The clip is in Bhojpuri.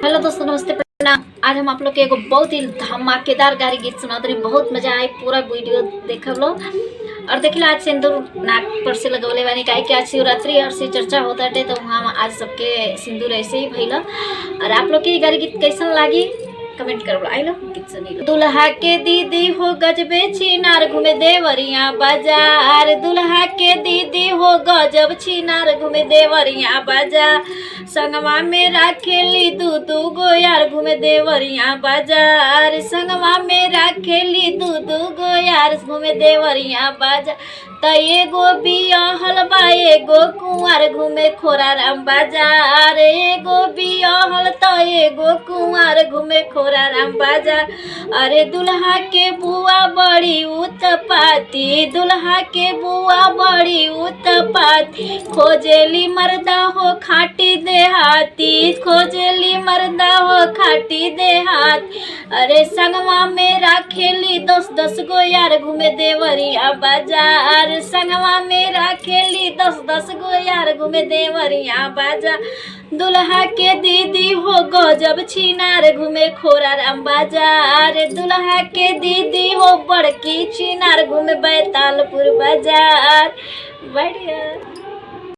हेलो दोस्तों, नमस्ते, प्रणाम। आज हम आप लोग के एगो बहुत ही धमाकेदार गारी गीत सुना रही। बहुत मजा आई, पूरा वीडियो देख लो। और देखिए आज सिंदूर नाक पर से लगवले वानी काहे कि आज शिवरात्रि और से चर्चा होता है, तो वहाँ आज सबके सिंदूर ऐसे ही भइल। और आप लोग के गारी गीत कैसन लागी कमेंट कर आई लो, गीत सुनी लो। दुल्हा के दीदी हो गजबे छिनार घूमे देवरिया बाजार। दुल्हा के दीदी हो गजब छिनार घूमे देवरिया बाजार। संगवा में राखेली दू दू गो यार घूमे देवरिया बाजार। संगवा में राखेली दू दू गो यार घूमे देवरिया बाजार। त एगो बियाहल बा एगो कुंवर घूमे खोराराम बाजार। एगो बियाहल त एगो कुंवर घूमे खोराराम बाजार। अरे दुल्हा के बुआ बड़ी उत्पाती, दुल्हा के बुआ बड़ी उत्पाती। खोजेली मर्दा हो खाटी देहाती, खोजेली मर्दा हो खाटी देहाती। अरे संगवा में राखेली 10-10 गो यार घूमे देवरिया बाजार। संगवा में राखेली 10-10 गो यार घूमे देवरिया बाजार। दुल्हा के दीदी हो गजब छिनार घूमे खोराराम बाजार। दुल्हा के दीदी हो बड़की छिनार घूमे बैतालपुर बाजार। बढ़िया।